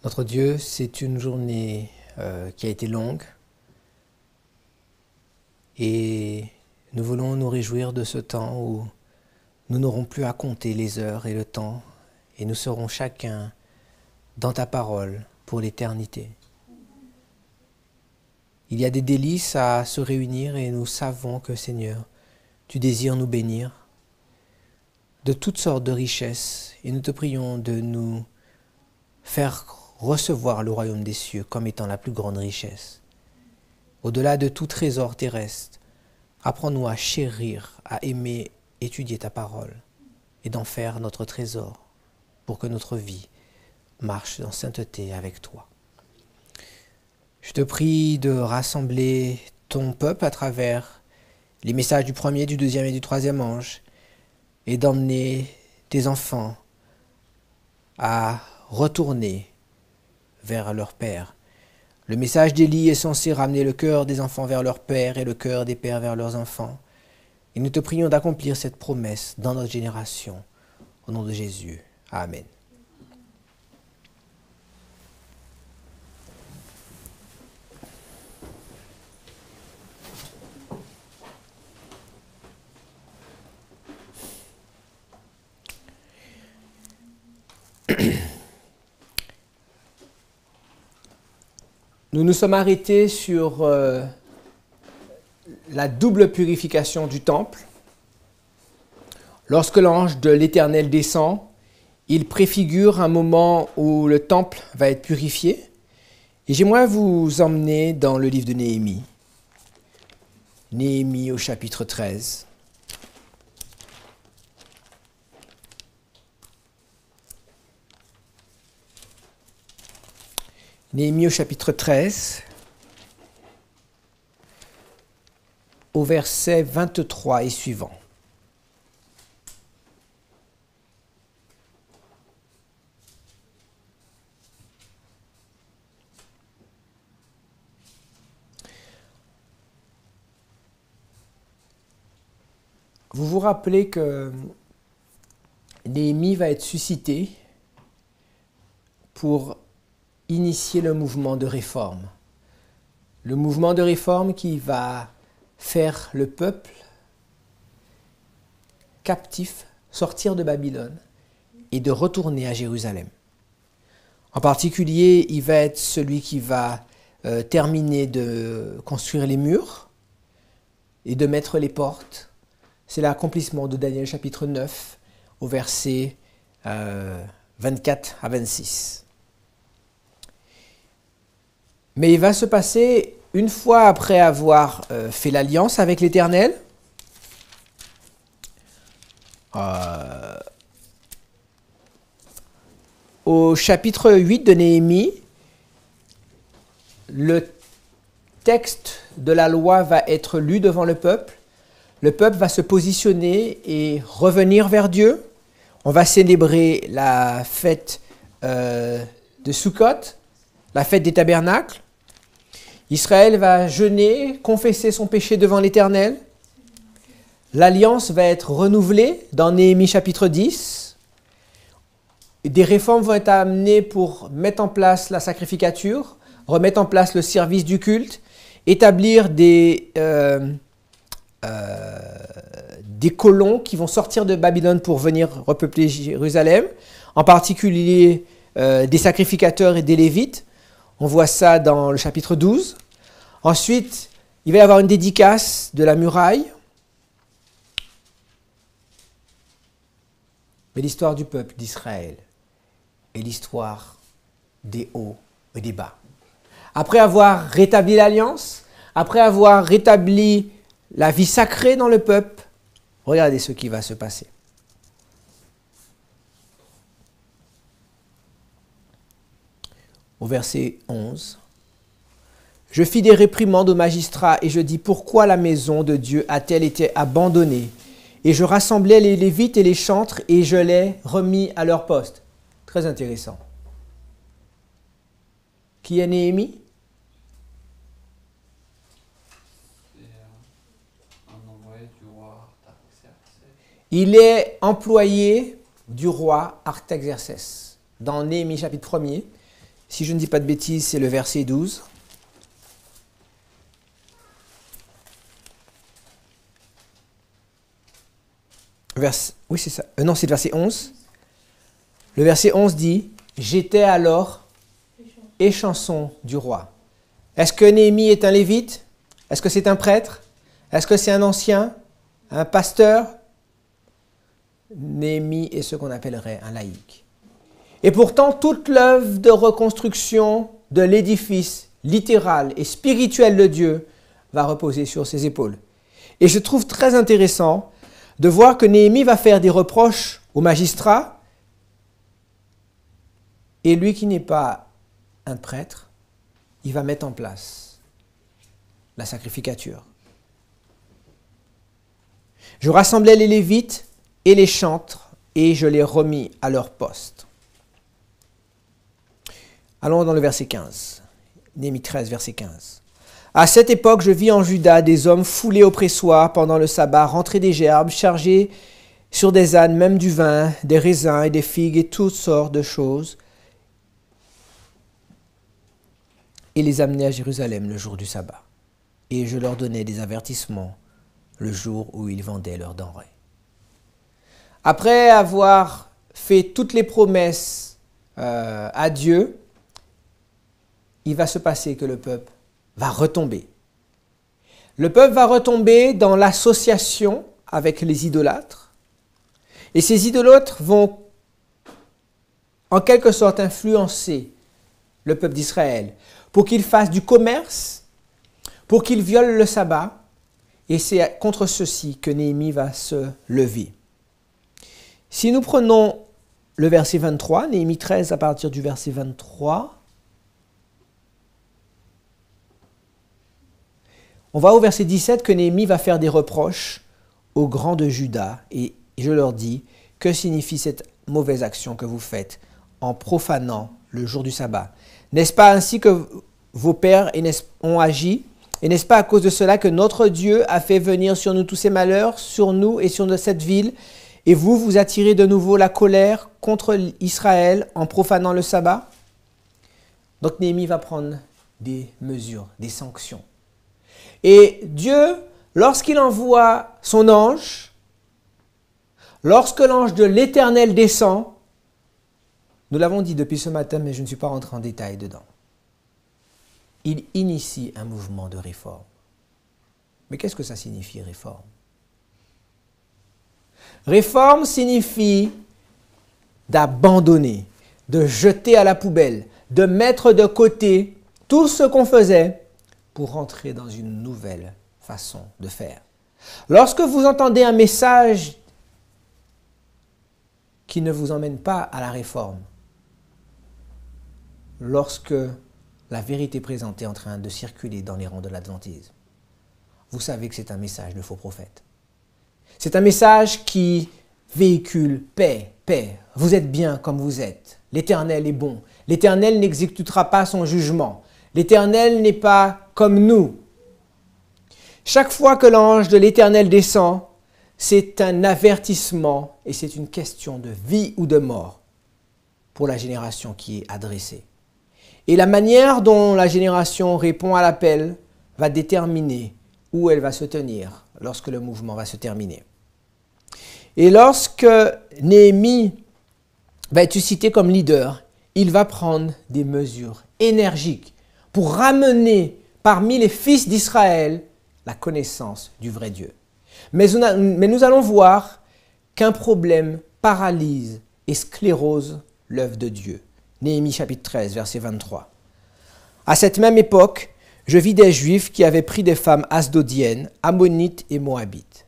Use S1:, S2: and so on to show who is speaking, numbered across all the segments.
S1: Notre Dieu, c'est une journée qui a été longue et nous voulons nous réjouir de ce temps où nous n'aurons plus à compter les heures et le temps et nous serons chacun dans ta parole pour l'éternité. Il y a des délices à se réunir et nous savons que, Seigneur, tu désires nous bénir de toutes sortes de richesses et nous te prions de nous faire recevoir le royaume des cieux comme étant la plus grande richesse. Au-delà de tout trésor terrestre, apprends-nous à chérir, à aimer, étudier ta parole et d'en faire notre trésor pour que notre vie marche dans sainteté avec toi. Je te prie de rassembler ton peuple à travers les messages du premier, du deuxième et du troisième ange et d'emmener tes enfants à retourner vers leur Père. Le message d'Élie est censé ramener le cœur des enfants vers leur Père et le cœur des pères vers leurs enfants. Et nous te prions d'accomplir cette promesse dans notre génération. Au nom de Jésus. Amen. Nous nous sommes arrêtés sur la double purification du temple. Lorsque l'ange de l'Éternel descend, il préfigure un moment où le temple va être purifié. Et j'aimerais vous emmener dans le livre de Néhémie. Néhémie au chapitre 13. Néhémie au chapitre 13, au verset 23 et suivant. Vous vous rappelez que Néhémie va être suscité pour initier le mouvement de réforme. Le mouvement de réforme qui va faire le peuple captif sortir de Babylone et de retourner à Jérusalem. En particulier, il va être celui qui va terminer de construire les murs et de mettre les portes. C'est l'accomplissement de Daniel chapitre 9 au verset 24 à 26. Mais il va se passer, une fois après avoir fait l'alliance avec l'Éternel, au chapitre 8 de Néhémie, le texte de la loi va être lu devant le peuple. Le peuple va se positionner et revenir vers Dieu. On va célébrer la fête de Sukkot, la fête des tabernacles. Israël va jeûner, confesser son péché devant l'Éternel. L'alliance va être renouvelée dans Néhémie chapitre 10. Des réformes vont être amenées pour mettre en place la sacrificature, remettre en place le service du culte, établir des colons qui vont sortir de Babylone pour venir repeupler Jérusalem, en particulier des sacrificateurs et des Lévites. On voit ça dans le chapitre 12. Ensuite, il va y avoir une dédicace de la muraille. Mais l'histoire du peuple d'Israël est l'histoire des hauts et des bas. Après avoir rétabli l'alliance, après avoir rétabli la vie sacrée dans le peuple, regardez ce qui va se passer. Au verset 11. Je fis des réprimandes aux magistrats et je dis, pourquoi la maison de Dieu a-t-elle été abandonnée? Et je rassemblai les Lévites et les chantres et je les remis à leur poste. Très intéressant. Qui est Néhémie? Il est employé du roi Artaxerxès. Dans Néhémie chapitre 1er, Si je ne dis pas de bêtises, c'est le verset 12. Oui, c'est ça. Non, c'est le verset 11. Le verset 11 dit « J'étais alors échanson du roi ». Est-ce que Néhémie est un lévite? Est-ce que c'est un prêtre? Est-ce que c'est un ancien? Un pasteur? Néhémie est ce qu'on appellerait un laïc. Et pourtant, toute l'œuvre de reconstruction de l'édifice littéral et spirituel de Dieu va reposer sur ses épaules. Et je trouve très intéressant de voir que Néhémie va faire des reproches au magistrat, et lui qui n'est pas un prêtre, il va mettre en place la sacrificature. Je rassemblai les Lévites et les chantres, et je les remis à leur poste. Allons dans le verset 15. Néhémie 13, verset 15. À cette époque, je vis en Juda des hommes foulés au pressoir pendant le sabbat, rentrer des gerbes, chargés sur des ânes, même du vin, des raisins et des figues et toutes sortes de choses, et les amener à Jérusalem le jour du sabbat. Et je leur donnais des avertissements le jour où ils vendaient leurs denrées. Après avoir fait toutes les promesses à Dieu, il va se passer que le peuple va retomber. Le peuple va retomber dans l'association avec les idolâtres. Et ces idolâtres vont en quelque sorte influencer le peuple d'Israël pour qu'il fasse du commerce, pour qu'il viole le sabbat. Et c'est contre ceci que Néhémie va se lever. Si nous prenons le verset 23, Néhémie 13 à partir du verset 23, on va au verset 17 que Néhémie va faire des reproches aux grands de Juda. Et je leur dis, que signifie cette mauvaise action que vous faites en profanant le jour du sabbat? N'est-ce pas ainsi que vos pères ont agi? Et n'est-ce pas à cause de cela que notre Dieu a fait venir sur nous tous ces malheurs, sur nous et sur cette ville? Et vous, vous attirez de nouveau la colère contre Israël en profanant le sabbat? Donc Néhémie va prendre des mesures, des sanctions. Et Dieu, lorsqu'il envoie son ange, lorsque l'ange de l'Éternel descend, nous l'avons dit depuis ce matin, mais je ne suis pas rentré en détail dedans, il initie un mouvement de réforme. Mais qu'est-ce que ça signifie, réforme? Réforme signifie d'abandonner, de jeter à la poubelle, de mettre de côté tout ce qu'on faisait pour rentrer dans une nouvelle façon de faire. Lorsque vous entendez un message qui ne vous emmène pas à la réforme, lorsque la vérité présente est en train de circuler dans les rangs de l'adventisme, vous savez que c'est un message de faux prophète. C'est un message qui véhicule paix, paix. Vous êtes bien comme vous êtes. L'Éternel est bon. L'Éternel n'exécutera pas son jugement. L'Éternel n'est pas comme nous. Chaque fois que l'ange de l'Éternel descend, c'est un avertissement et c'est une question de vie ou de mort pour la génération qui est adressée. Et la manière dont la génération répond à l'appel va déterminer où elle va se tenir lorsque le mouvement va se terminer. Et lorsque Néhémie va être cité comme leader, il va prendre des mesures énergiques pour ramener parmi les fils d'Israël la connaissance du vrai Dieu. Mais nous allons voir qu'un problème paralyse et sclérose l'œuvre de Dieu. Néhémie chapitre 13, verset 23. À cette même époque, je vis des Juifs qui avaient pris des femmes asdodiennes, ammonites et moabites.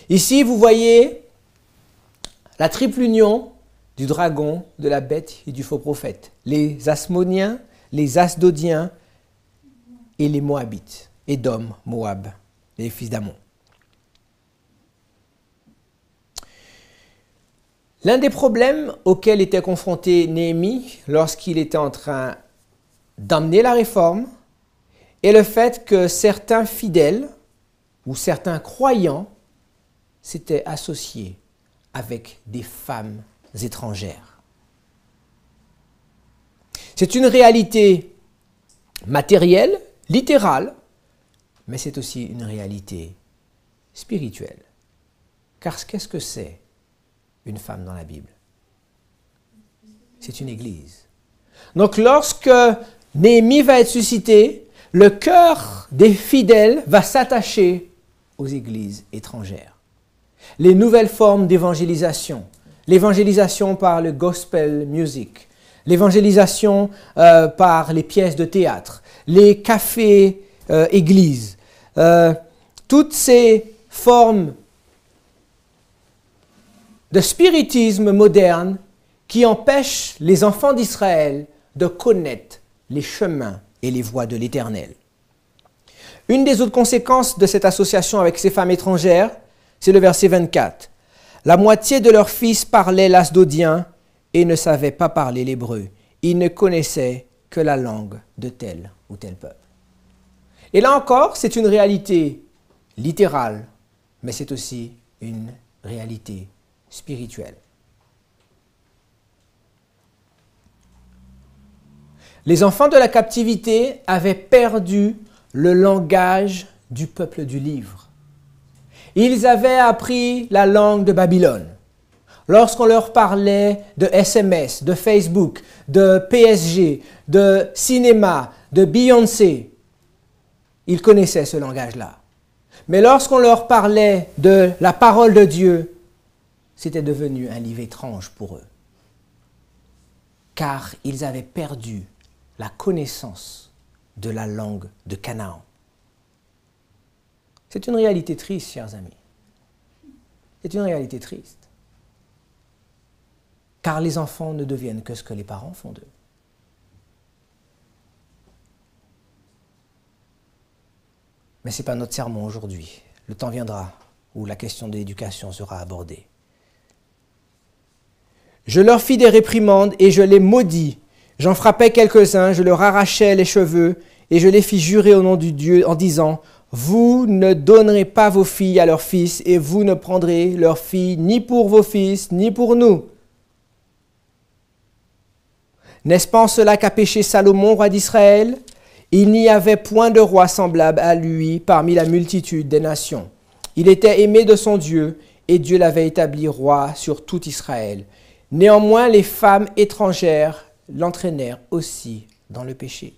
S1: Ici, vous voyez la triple union du dragon, de la bête et du faux prophète. Les Asmoniens, les Asdodiens et les Moabites. Édom, Moab, les fils d'Ammon. L'un des problèmes auxquels était confronté Néhémie lorsqu'il était en train d'amener la réforme est le fait que certains fidèles ou certains croyants s'étaient associés avec des femmes étrangères. C'est une réalité matérielle, littérale, mais c'est aussi une réalité spirituelle. Car qu'est-ce que c'est une femme dans la Bible? C'est une église. Donc lorsque Néhémie va être suscité, le cœur des fidèles va s'attacher aux églises étrangères. Les nouvelles formes d'évangélisation, l'évangélisation par le gospel music, l'évangélisation par les pièces de théâtre, les cafés églises, toutes ces formes de spiritisme moderne qui empêchent les enfants d'Israël de connaître les chemins et les voies de l'Éternel. Une des autres conséquences de cette association avec ces femmes étrangères, c'est le verset 24. La moitié de leurs fils parlaient l'asdodien et ne savaient pas parler l'hébreu. Ils ne connaissaient que la langue de tel ou tel peuple. Et là encore, c'est une réalité littérale, mais c'est aussi une réalité spirituelle. Les enfants de la captivité avaient perdu le langage du peuple du livre. Ils avaient appris la langue de Babylone. Lorsqu'on leur parlait de SMS, de Facebook, de PSG, de cinéma, de Beyoncé, ils connaissaient ce langage-là. Mais lorsqu'on leur parlait de la parole de Dieu, c'était devenu un livre étrange pour eux. Car ils avaient perdu la connaissance de la langue de Canaan. C'est une réalité triste, chers amis. C'est une réalité triste. Car les enfants ne deviennent que ce que les parents font d'eux. Mais ce n'est pas notre sermon aujourd'hui. Le temps viendra où la question de l'éducation sera abordée. Je leur fis des réprimandes et je les maudis. J'en frappais quelques-uns, je leur arrachais les cheveux et je les fis jurer au nom du Dieu en disant « Vous ne donnerez pas vos filles à leurs fils et vous ne prendrez leurs filles ni pour vos fils ni pour nous. » N'est-ce pas en cela qu'a péché Salomon, roi d'Israël? Il n'y avait point de roi semblable à lui parmi la multitude des nations. Il était aimé de son Dieu et Dieu l'avait établi roi sur tout Israël. Néanmoins, les femmes étrangères l'entraînèrent aussi dans le péché.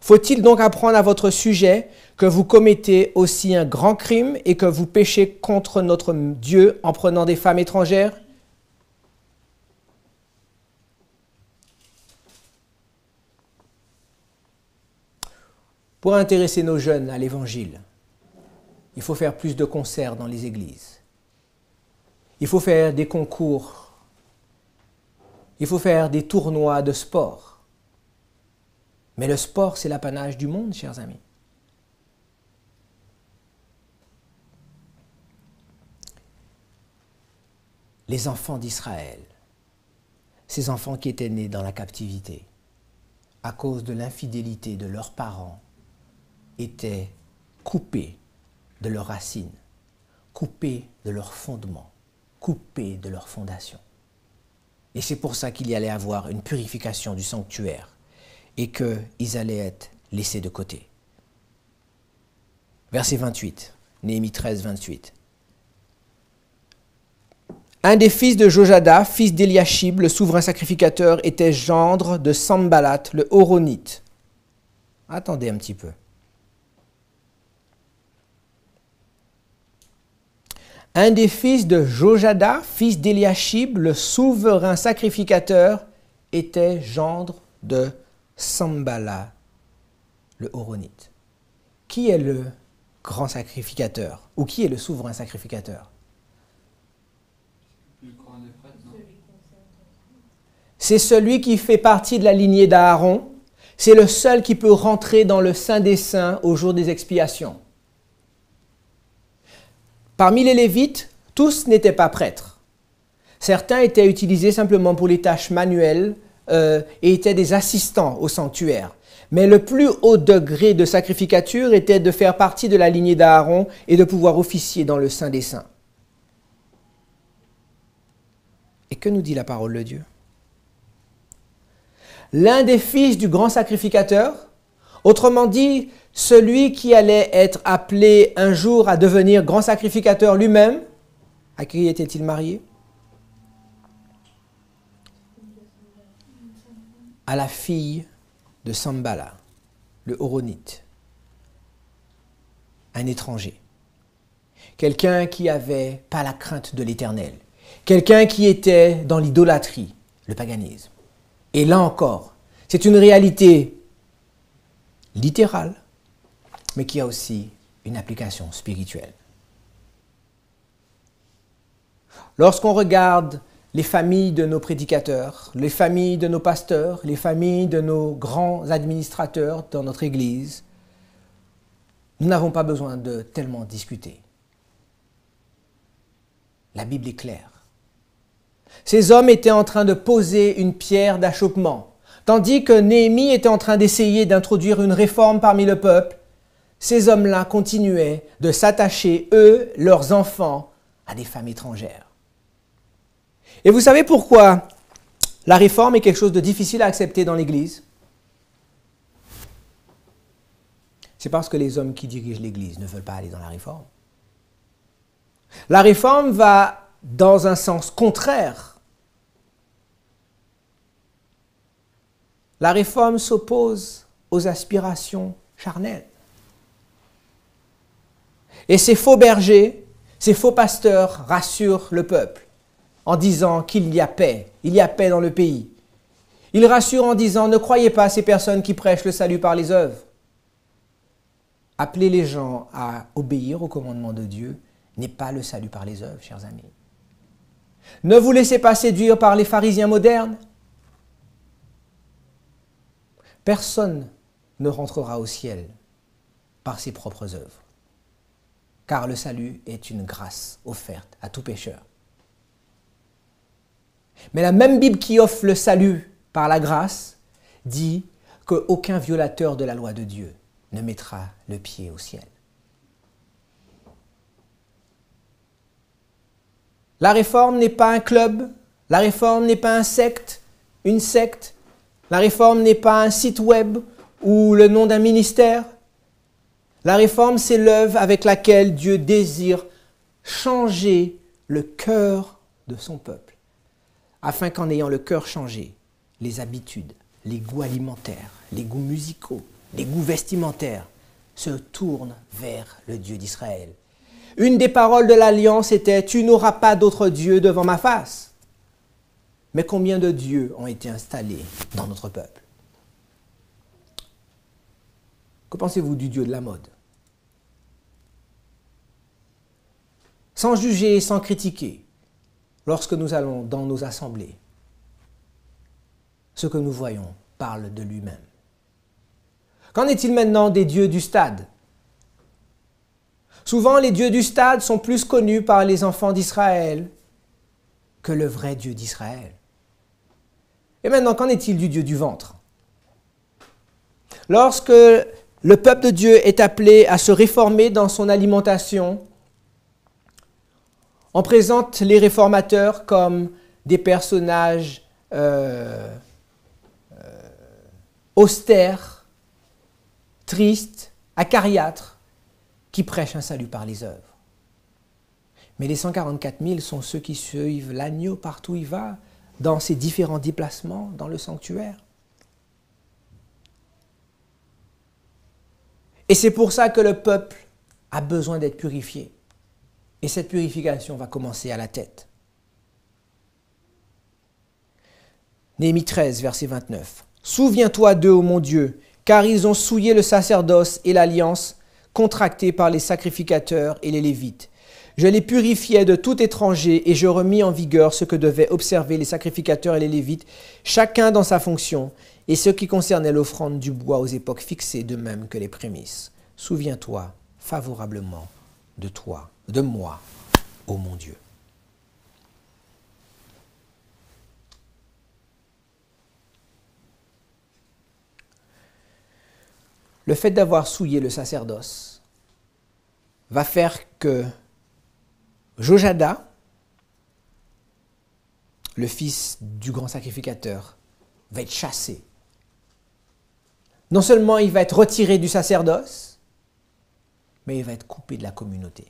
S1: Faut-il donc apprendre à votre sujet que vous commettez aussi un grand crime et que vous péchez contre notre Dieu en prenant des femmes étrangères? Pour intéresser nos jeunes à l'Évangile, il faut faire plus de concerts dans les églises. Il faut faire des concours. Il faut faire des tournois de sport. Mais le sport, c'est l'apanage du monde, chers amis. Les enfants d'Israël, ces enfants qui étaient nés dans la captivité, à cause de l'infidélité de leurs parents, étaient coupés de leurs racines, coupés de leurs fondements, coupés de leurs fondations. Et c'est pour ça qu'il y allait avoir une purification du sanctuaire et qu'ils allaient être laissés de côté. Verset 28, Néhémie 13, 28. Un des fils de Jojada, fils d'Eliashib, le souverain sacrificateur, était gendre de Sambalat, le Horonite. Attendez un petit peu. Un des fils de Jojada, fils d'Eliashib, le souverain sacrificateur, était gendre de Sambalat, le Horonite. Qui est le grand sacrificateur? Ou qui est le souverain sacrificateur? C'est celui qui fait partie de la lignée d'Aaron. C'est le seul qui peut rentrer dans le Saint des Saints au jour des expiations. Parmi les Lévites, tous n'étaient pas prêtres. Certains étaient utilisés simplement pour les tâches manuelles et étaient des assistants au sanctuaire. Mais le plus haut degré de sacrificature était de faire partie de la lignée d'Aaron et de pouvoir officier dans le Saint des Saints. Et que nous dit la parole de Dieu? L'un des fils du grand sacrificateur, autrement dit, celui qui allait être appelé un jour à devenir grand sacrificateur lui-même, à qui était-il marié? À la fille de Sambala, le Horonite, un étranger, quelqu'un qui n'avait pas la crainte de l'Éternel, quelqu'un qui était dans l'idolâtrie, le paganisme. Et là encore, c'est une réalité littérale, mais qui a aussi une application spirituelle. Lorsqu'on regarde les familles de nos prédicateurs, les familles de nos pasteurs, les familles de nos grands administrateurs dans notre Église, nous n'avons pas besoin de tellement discuter. La Bible est claire. Ces hommes étaient en train de poser une pierre d'achoppement, tandis que Néhémie était en train d'essayer d'introduire une réforme parmi le peuple. Ces hommes-là continuaient de s'attacher, eux, leurs enfants, à des femmes étrangères. Et vous savez pourquoi la réforme est quelque chose de difficile à accepter dans l'Église? C'est parce que les hommes qui dirigent l'Église ne veulent pas aller dans la réforme. La réforme va dans un sens contraire. La réforme s'oppose aux aspirations charnelles. Et ces faux bergers, ces faux pasteurs rassurent le peuple en disant qu'il y a paix dans le pays. Ils rassurent en disant, ne croyez pas à ces personnes qui prêchent le salut par les œuvres. Appeler les gens à obéir au commandement de Dieu n'est pas le salut par les œuvres, chers amis. Ne vous laissez pas séduire par les pharisiens modernes. Personne ne rentrera au ciel par ses propres œuvres, car le salut est une grâce offerte à tout pécheur. Mais la même Bible qui offre le salut par la grâce dit qu'aucun violateur de la loi de Dieu ne mettra le pied au ciel. La réforme n'est pas un club, la réforme n'est pas une secte, la réforme n'est pas un site web ou le nom d'un ministère. La réforme, c'est l'œuvre avec laquelle Dieu désire changer le cœur de son peuple, afin qu'en ayant le cœur changé, les habitudes, les goûts alimentaires, les goûts musicaux, les goûts vestimentaires se tournent vers le Dieu d'Israël. Une des paroles de l'Alliance était « Tu n'auras pas d'autre Dieu devant ma face ». Mais combien de dieux ont été installés dans notre peuple? Que pensez-vous du Dieu de la mode? Sans juger et sans critiquer, lorsque nous allons dans nos assemblées, ce que nous voyons parle de lui-même. Qu'en est-il maintenant des dieux du stade? Souvent, les dieux du stade sont plus connus par les enfants d'Israël que le vrai Dieu d'Israël. Et maintenant, qu'en est-il du Dieu du ventre? Lorsque le peuple de Dieu est appelé à se réformer dans son alimentation, on présente les réformateurs comme des personnages austères, tristes, acariâtres, qui prêchent un salut par les œuvres. Mais les 144 000 sont ceux qui suivent l'agneau partout où il va, dans ses différents déplacements dans le sanctuaire. Et c'est pour ça que le peuple a besoin d'être purifié. Et cette purification va commencer à la tête. Néhémie 13, verset 29. « Souviens-toi d'eux, ô mon Dieu, car ils ont souillé le sacerdoce et l'alliance contractée par les sacrificateurs et les Lévites. Je les purifiais de tout étranger et je remis en vigueur ce que devaient observer les sacrificateurs et les Lévites, chacun dans sa fonction, et ce qui concernait l'offrande du bois aux époques fixées, de même que les prémices. Souviens-toi favorablement de moi, ô mon Dieu. » Le fait d'avoir souillé le sacerdoce va faire que Jojada le fils du grand sacrificateur, va être chassé. Non seulement il va être retiré du sacerdoce, mais il va être coupé de la communauté.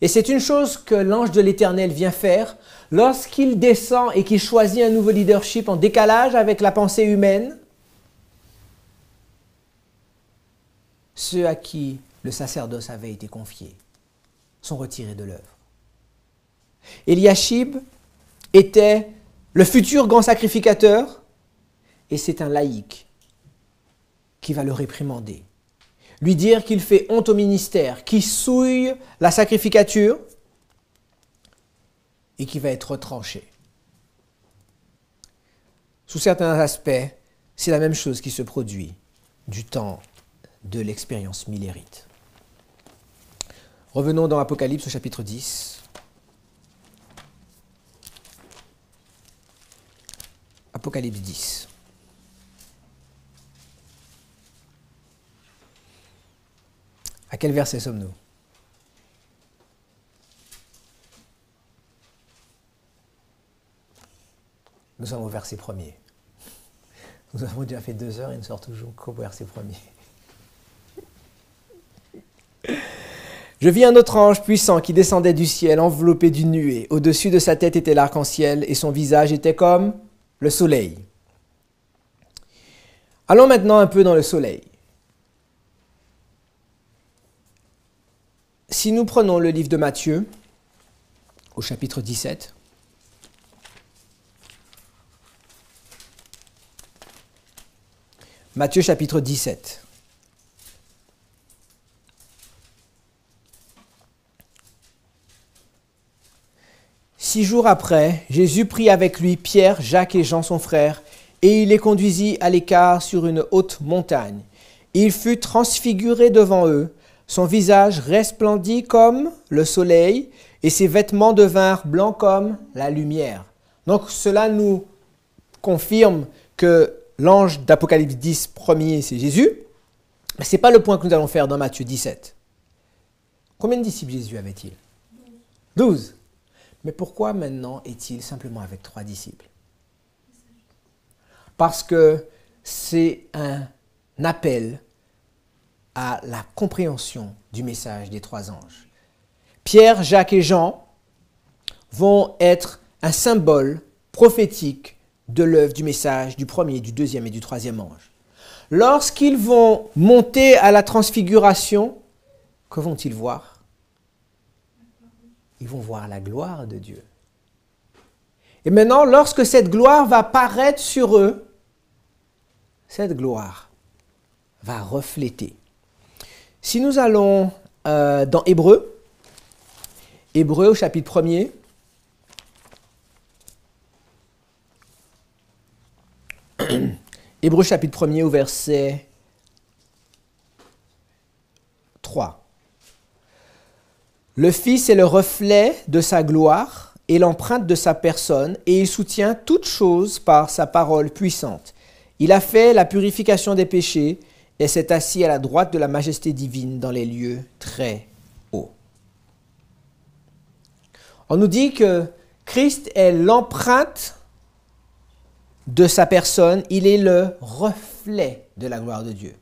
S1: Et c'est une chose que l'ange de l'Éternel vient faire lorsqu'il descend et qu'il choisit un nouveau leadership en décalage avec la pensée humaine. Ceux à qui le sacerdoce avait été confié sont retirés de l'œuvre. Eliashib était le futur grand sacrificateur et c'est un laïc qui va le réprimander. Lui dire qu'il fait honte au ministère, qu'il souille la sacrificature et qu'il va être retranché. Sous certains aspects, c'est la même chose qui se produit du temps de l'expérience millérite. Revenons dans Apocalypse au chapitre 10. Apocalypse 10. À quel verset sommes-nous? Nous sommes au verset 1er. Nous avons déjà fait 2 heures et nous sommes toujours qu'au verset 1er. Je vis un autre ange puissant qui descendait du ciel, enveloppé d'une nuée. Au-dessus de sa tête était l'arc-en-ciel et son visage était comme le soleil. Allons maintenant un peu dans le soleil. Si nous prenons le livre de Matthieu, au chapitre 17, Matthieu chapitre 17. « 6 jours après, Jésus prit avec lui Pierre, Jacques et Jean son frère, et il les conduisit à l'écart sur une haute montagne. Il fut transfiguré devant eux, son visage resplendit comme le soleil, et ses vêtements devinrent blancs comme la lumière. » Donc cela nous confirme que l'ange d'Apocalypse 10, premier, c'est Jésus. Mais ce n'est pas le point que nous allons faire dans Matthieu 17. Combien de disciples Jésus avait-il? 12. Mais pourquoi maintenant est-il simplement avec 3 disciples? Parce que c'est un appel à la compréhension du message des 3 anges. Pierre, Jacques et Jean vont être un symbole prophétique de l'œuvre du message du premier, du deuxième et du troisième ange. Lorsqu'ils vont monter à la transfiguration, que vont-ils voir? Ils vont voir la gloire de Dieu. Et maintenant, lorsque cette gloire va paraître sur eux, cette gloire va refléter. Si nous allons dans Hébreux au chapitre 1er, Hébreux chapitre 1er au verset 3. Le Fils est le reflet de sa gloire et l'empreinte de sa personne, et il soutient toutes choses par sa parole puissante. Il a fait la purification des péchés et s'est assis à la droite de la majesté divine dans les lieux très hauts. On nous dit que Christ est l'empreinte de sa personne, il est le reflet de la gloire de Dieu.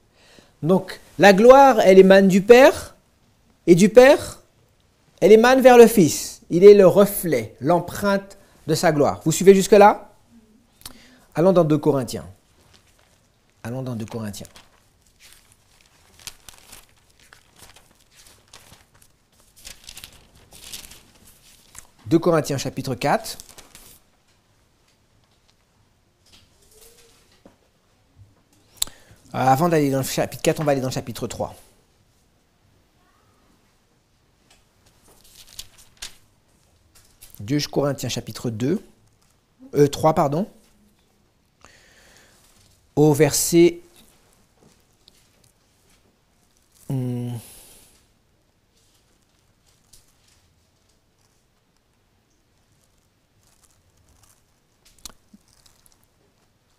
S1: Donc, la gloire, elle émane du Père, et du Père, elle émane vers le Fils. Il est le reflet, l'empreinte de sa gloire. Vous suivez jusque-là? Allons dans 2 Corinthiens. Allons dans 2 Corinthiens. « 2 Corinthiens chapitre 4. Avant d'aller dans le chapitre 4, on va aller dans le chapitre 3. « 2 Corinthiens chapitre 3, pardon. Au verset...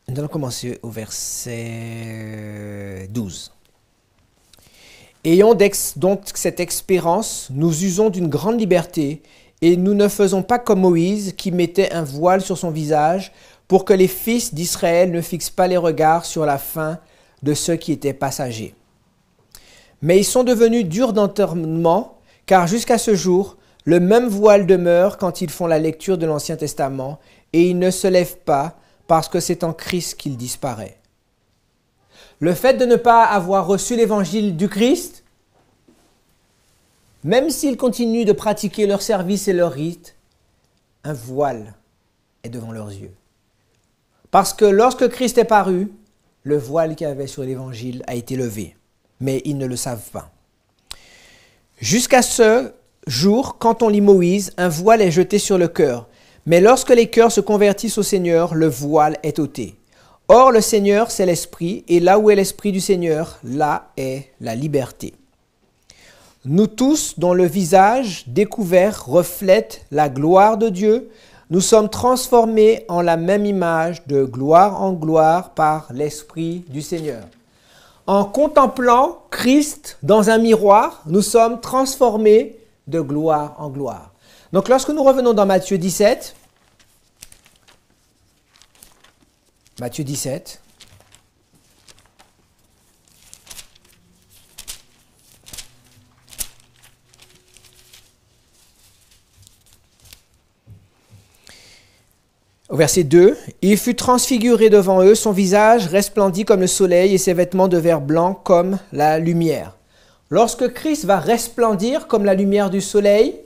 S1: Nous allons commencer au verset 12. « Ayant donc cette expérience, nous usons d'une grande liberté et nous ne faisons pas comme Moïse qui mettait un voile sur son visage pour que les fils d'Israël ne fixent pas les regards sur la faim de ceux qui étaient passagers. Mais ils sont devenus durs d'entendement, car jusqu'à ce jour, le même voile demeure quand ils font la lecture de l'Ancien Testament, et ils ne se lèvent pas parce que c'est en Christ qu'il disparaît. Le fait de ne pas avoir reçu l'évangile du Christ, même s'ils continuent de pratiquer leur service et leur rite, un voile est devant leurs yeux. Parce que lorsque Christ est paru, le voile qu'il y avait sur l'évangile a été levé. Mais ils ne le savent pas. Jusqu'à ce jour, quand on lit Moïse, un voile est jeté sur le cœur. Mais lorsque les cœurs se convertissent au Seigneur, le voile est ôté. Or, le Seigneur, c'est l'Esprit, et là où est l'Esprit du Seigneur, là est la liberté. Nous tous, dont le visage découvert reflète la gloire de Dieu, nous sommes transformés en la même image de gloire en gloire par l'Esprit du Seigneur. En contemplant Christ dans un miroir, nous sommes transformés de gloire en gloire. Donc lorsque nous revenons dans Matthieu 17, au verset 2, « Il fut transfiguré devant eux, son visage resplendit comme le soleil et ses vêtements devinrent blancs comme la lumière. » Lorsque Christ va resplendir comme la lumière du soleil,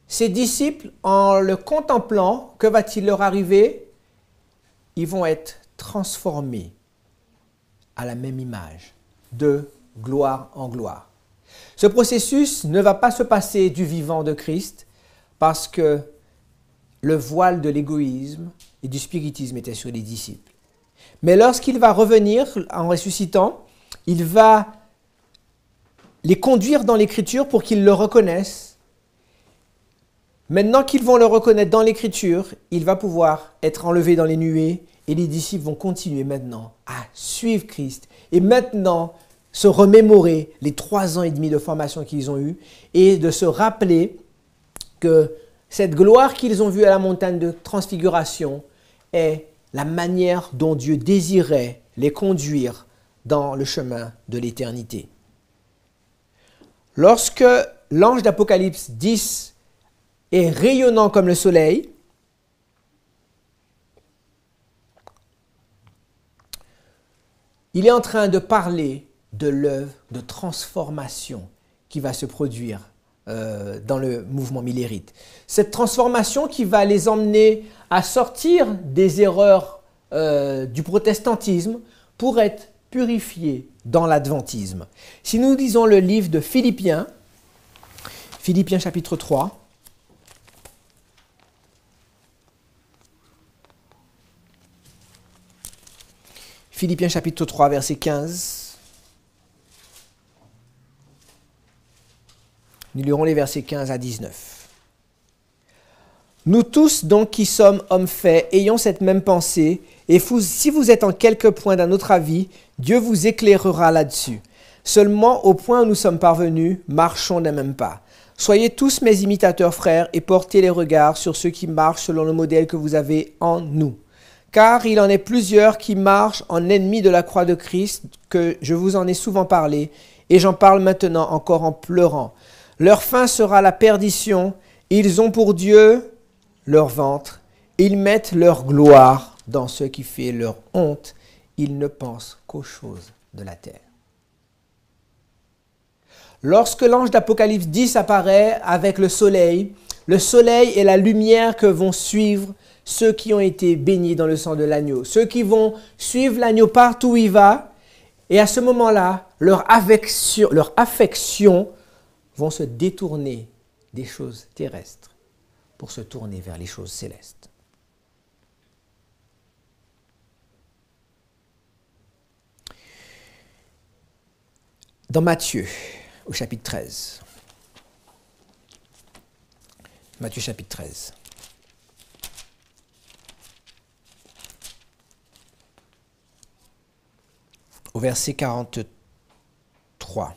S1: ses disciples, en le contemplant, que va-t-il leur arriver? Ils vont être transformés à la même image, de gloire en gloire. Ce processus ne va pas se passer du vivant de Christ, parce que le voile de l'égoïsme et du spiritisme était sur les disciples. Mais lorsqu'il va revenir en ressuscitant, il va les conduire dans l'Écriture pour qu'ils le reconnaissent. Maintenant qu'ils vont le reconnaître dans l'Écriture, il va pouvoir être enlevé dans les nuées et les disciples vont continuer maintenant à suivre Christ et maintenant se remémorer les 3 ans et demi de formation qu'ils ont eus et de se rappeler que cette gloire qu'ils ont vue à la montagne de transfiguration est la manière dont Dieu désirait les conduire dans le chemin de l'éternité. Lorsque l'ange d'Apocalypse 10 est rayonnant comme le soleil, il est en train de parler de l'œuvre de transformation qui va se produire dans le mouvement millérite. Cette transformation qui va les emmener à sortir des erreurs du protestantisme pour être purifiés dans l'adventisme. Si nous lisons le livre de Philippiens chapitre 3, Philippiens chapitre 3, verset 15. Nous lirons les versets 15 à 19. Nous tous donc qui sommes hommes faits, ayons cette même pensée, et si vous êtes en quelque point d'un autre avis, Dieu vous éclairera là-dessus. Seulement au point où nous sommes parvenus, marchons d'un même pas. Soyez tous mes imitateurs, frères, et portez les regards sur ceux qui marchent selon le modèle que vous avez en nous. Car il en est plusieurs qui marchent en ennemis de la croix de Christ, que je vous en ai souvent parlé, et j'en parle maintenant encore en pleurant. Leur fin sera la perdition, ils ont pour Dieu leur ventre, ils mettent leur gloire dans ce qui fait leur honte, ils ne pensent qu'aux choses de la terre. Lorsque l'ange d'Apocalypse 10 apparaît avec le soleil est la lumière que vont suivre ceux qui ont été bénis dans le sang de l'agneau, ceux qui vont suivre l'agneau partout où il va, et à ce moment-là, leur affection vont se détourner des choses terrestres pour se tourner vers les choses célestes. Dans Matthieu, au chapitre 13. Matthieu chapitre 13. Au verset 43.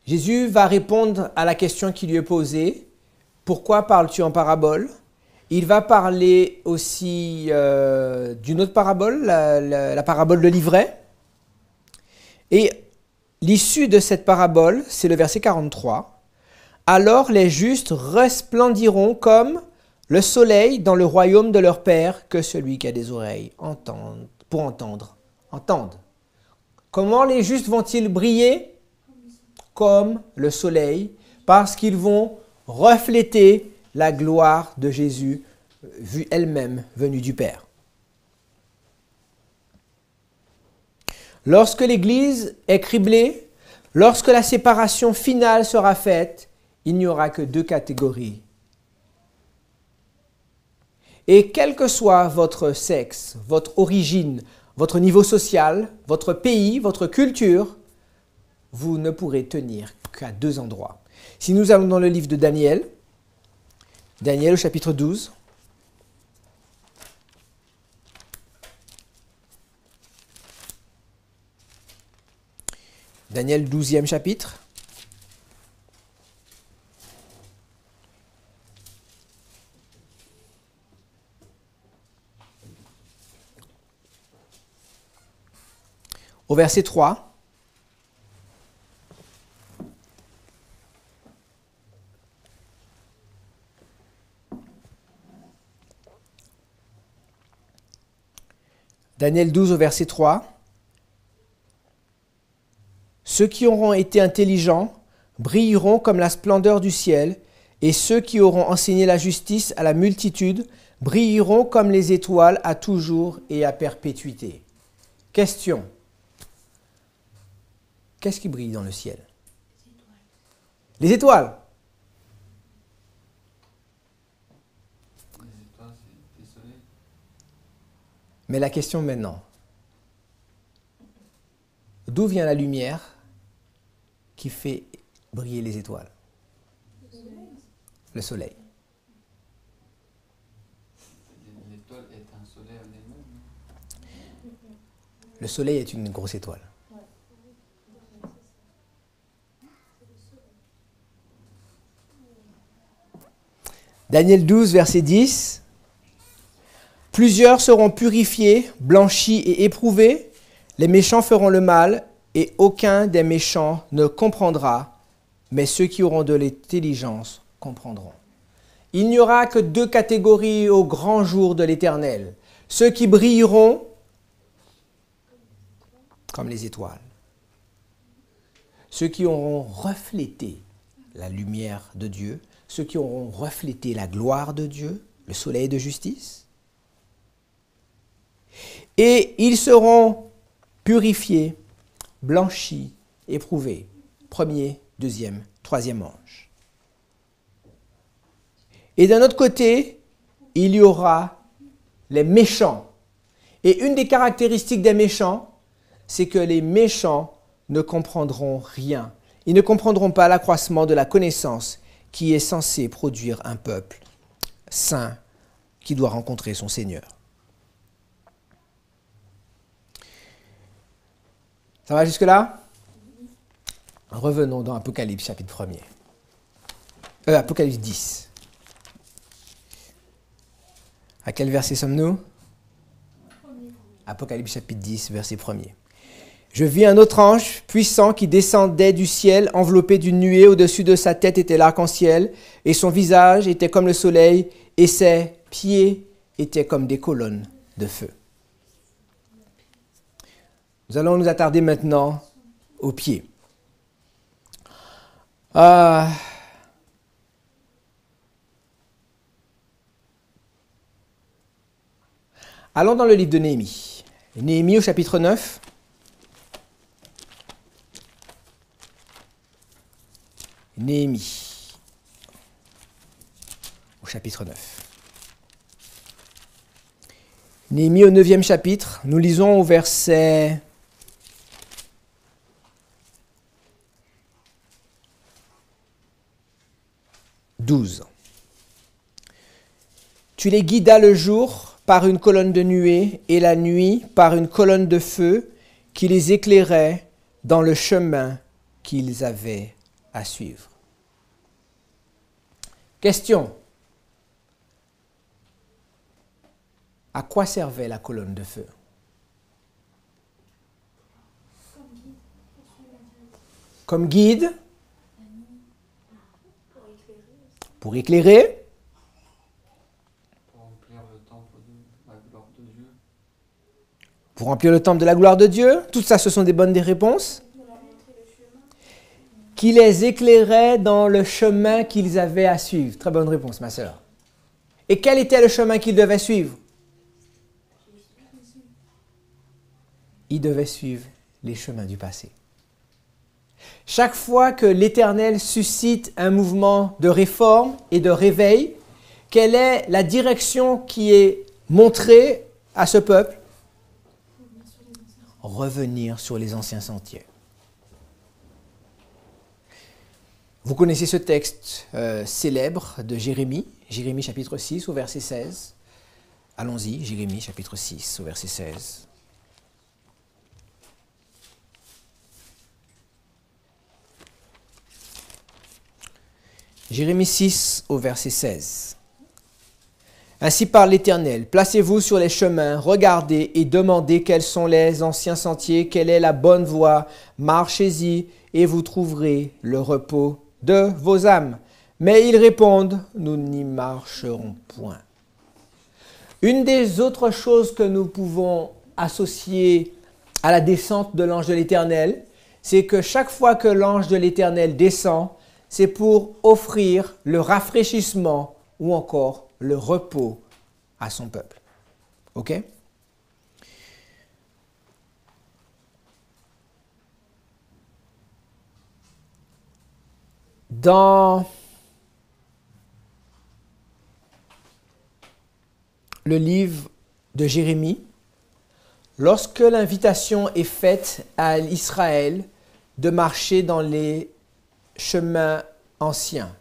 S1: Jésus va répondre à la question qui lui est posée. Pourquoi parles-tu en parabole? Il va parler aussi d'une autre parabole, la parabole de l'ivraie. Et l'issue de cette parabole, c'est le verset 43. « Alors les justes resplendiront comme le soleil dans le royaume de leur Père, que celui qui a des oreilles pour entendre. » Entende. Comment les justes vont-ils briller? Comme le soleil, parce qu'ils vont refléter la gloire de Jésus, vue elle-même venue du Père. Lorsque l'Église est criblée, lorsque la séparation finale sera faite, il n'y aura que deux catégories. Et quel que soit votre sexe, votre origine, votre niveau social, votre pays, votre culture, vous ne pourrez tenir qu'à deux endroits. Si nous allons dans le livre de Daniel, Daniel au chapitre 12, Daniel 12e chapitre. Au verset 3. Daniel 12 au verset 3. Ceux qui auront été intelligents brilleront comme la splendeur du ciel, et ceux qui auront enseigné la justice à la multitude brilleront comme les étoiles à toujours et à perpétuité. Question. Qu'est-ce qui brille dans le ciel? Les étoiles.
S2: Les étoiles, c'est des soleils.
S1: Mais la question maintenant, d'où vient la lumière qui fait briller les étoiles? Le soleil.
S2: L'étoile est un soleil en elle-même.
S1: Le soleil est une grosse étoile. Daniel 12, verset 10. Plusieurs seront purifiés, blanchis et éprouvés. Les méchants feront le mal, et aucun des méchants ne comprendra, mais ceux qui auront de l'intelligence comprendront. Il n'y aura que deux catégories au grand jour de l'Éternel. Ceux qui brilleront comme les étoiles. Ceux qui auront reflété la lumière de Dieu, ceux qui auront reflété la gloire de Dieu, le soleil de justice. Et ils seront purifiés, blanchis, éprouvés. Premier, deuxième, troisième ange. Et d'un autre côté, il y aura les méchants. Et une des caractéristiques des méchants, c'est que les méchants ne comprendront rien. Ils ne comprendront pas l'accroissement de la connaissance qui est censé produire un peuple saint qui doit rencontrer son Seigneur. Ça va jusque-là? Revenons dans Apocalypse chapitre 1er. Apocalypse 10. À quel verset sommes-nous? Apocalypse chapitre 10, verset 1er. Je vis un autre ange puissant qui descendait du ciel, enveloppé d'une nuée. Au-dessus de sa tête était l'arc-en-ciel, et son visage était comme le soleil, et ses pieds étaient comme des colonnes de feu. Nous allons nous attarder maintenant aux pieds. Allons dans le livre de Néhémie. Néhémie au chapitre 9. Néhémie au chapitre 9. Néhémie au 9e chapitre, nous lisons au verset 12. Tu les guidas le jour par une colonne de nuée et la nuit par une colonne de feu qui les éclairait dans le chemin qu'ils avaient à suivre. Question. À quoi servait la colonne de feu? Comme guide. Pour éclairer.
S2: Pour remplir le temple de la gloire de Dieu.
S1: Pour remplir le temple de la gloire de Dieu. Tout ça, ce sont des bonnes réponses. Qui les éclairait dans le chemin qu'ils avaient à suivre. Très bonne réponse, ma sœur. Et quel était le chemin qu'ils devaient suivre? Ils devaient suivre les chemins du passé. Chaque fois que l'Éternel suscite un mouvement de réforme et de réveil, quelle est la direction qui est montrée à ce peuple? Revenir sur les anciens sentiers. Vous connaissez ce texte célèbre de Jérémie, Jérémie chapitre 6 au verset 16. Allons-y, Jérémie chapitre 6 au verset 16. Jérémie 6 au verset 16. Ainsi parle l'Éternel, placez-vous sur les chemins, regardez et demandez quels sont les anciens sentiers, quelle est la bonne voie, marchez-y et vous trouverez le repos de vos âmes. Mais ils répondent, nous n'y marcherons point. Une des autres choses que nous pouvons associer à la descente de l'ange de l'Éternel, c'est que chaque fois que l'ange de l'Éternel descend, c'est pour offrir le rafraîchissement ou encore le repos à son peuple. OK? Dans le livre de Jérémie, lorsque l'invitation est faite à Israël de marcher dans les chemins anciens,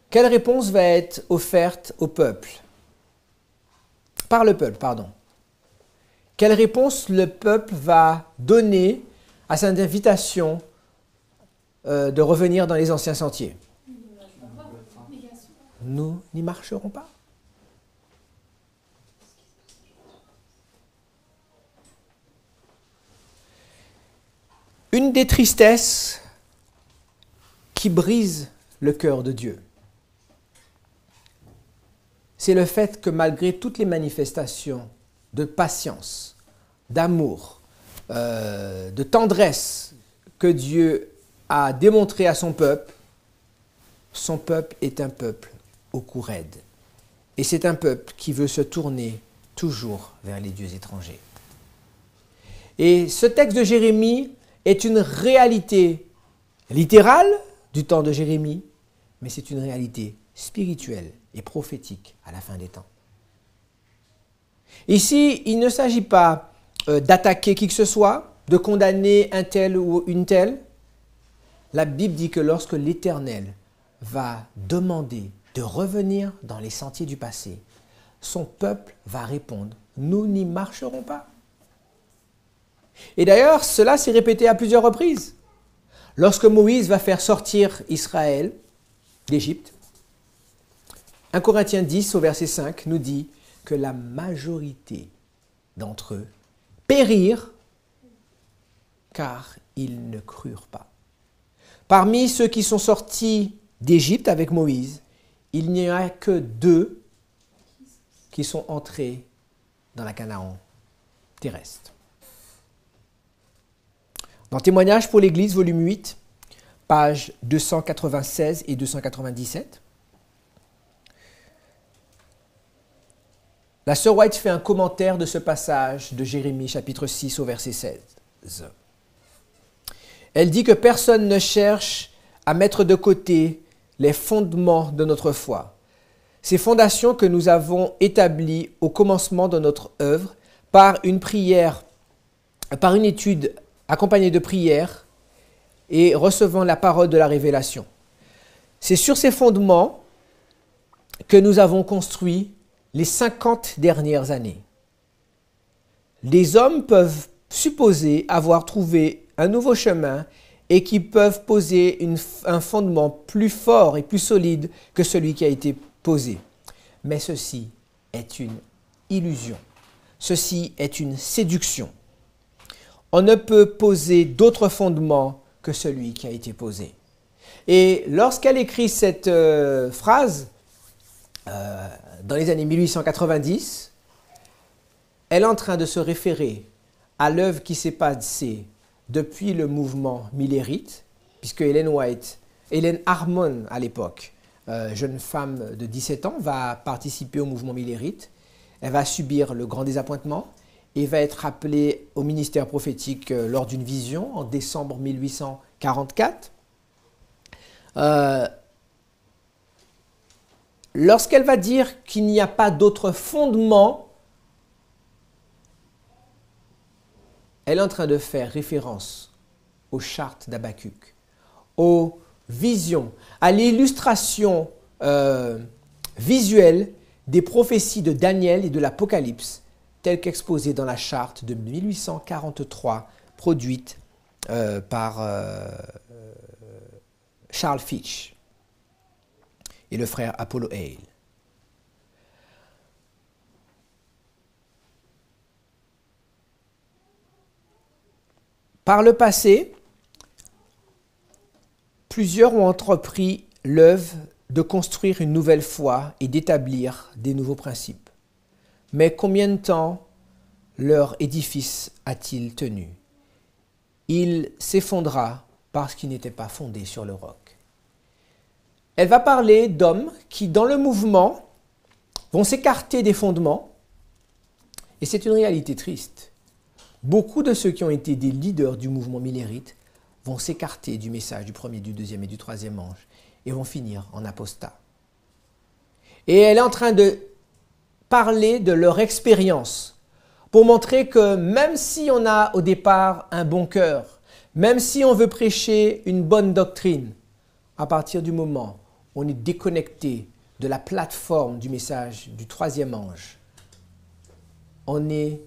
S1: quelle réponse va être offerte au peuple? Par le peuple, pardon. Quelle réponse le peuple va donner à cette invitation de revenir dans les anciens sentiers? Nous n'y marcherons pas. Une des tristesses qui brise le cœur de Dieu, c'est le fait que malgré toutes les manifestations de patience, d'amour, de tendresse que Dieu a démontré à son peuple est un peuple au cou raide. Et c'est un peuple qui veut se tourner toujours vers les dieux étrangers. Et ce texte de Jérémie est une réalité littérale du temps de Jérémie, mais c'est une réalité spirituelle et prophétique à la fin des temps. Ici, il ne s'agit pas d'attaquer qui que ce soit, de condamner un tel ou une telle. La Bible dit que lorsque l'Éternel va demander de revenir dans les sentiers du passé, son peuple va répondre, nous n'y marcherons pas. Et d'ailleurs, cela s'est répété à plusieurs reprises. Lorsque Moïse va faire sortir Israël d'Égypte, 1 Corinthiens 10 au verset 5 nous dit que la majorité d'entre eux périrent car ils ne crurent pas. Parmi ceux qui sont sortis d'Égypte avec Moïse, il n'y a que 2 qui sont entrés dans la Canaan terrestre. Dans Témoignages pour l'Église, volume 8, pages 296 et 297, la sœur White fait un commentaire de ce passage de Jérémie, chapitre 6, au verset 16. Elle dit que personne ne cherche à mettre de côté les fondements de notre foi. Ces fondations que nous avons établies au commencement de notre œuvre par une prière, par une étude accompagnée de prière et recevant la parole de la révélation. C'est sur ces fondements que nous avons construit les 50 dernières années. Les hommes peuvent supposer avoir trouvé un nouveau chemin et qui peuvent poser un fondement plus fort et plus solide que celui qui a été posé. Mais ceci est une illusion. Ceci est une séduction. On ne peut poser d'autre fondement que celui qui a été posé. Et lorsqu'elle écrit cette phrase, dans les années 1890, elle est en train de se référer à l'œuvre qui s'est passée depuis le mouvement millérite, puisque Hélène Harmon à l'époque, jeune femme de 17 ans, va participer au mouvement millérite. Elle va subir le grand désappointement et va être appelée au ministère prophétique lors d'une vision en décembre 1844. Lorsqu'elle va dire qu'il n'y a pas d'autre fondement, elle est en train de faire référence aux chartes d'Habakkuk, aux visions, à l'illustration visuelle des prophéties de Daniel et de l'Apocalypse, telles qu'exposées dans la charte de 1843, produite par Charles Fitch et le frère Apollo Hale. Par le passé, plusieurs ont entrepris l'œuvre de construire une nouvelle foi et d'établir des nouveaux principes. Mais combien de temps leur édifice a-t-il tenu? Il s'effondra parce qu'il n'était pas fondé sur le roc. Elle va parler d'hommes qui, dans le mouvement, vont s'écarter des fondements, et c'est une réalité triste. Beaucoup de ceux qui ont été des leaders du mouvement millérite vont s'écarter du message du premier, du deuxième et du troisième ange et vont finir en apostats. Et elle est en train de parler de leur expérience pour montrer que même si on a au départ un bon cœur, même si on veut prêcher une bonne doctrine, à partir du moment où on est déconnecté de la plateforme du message du troisième ange, on est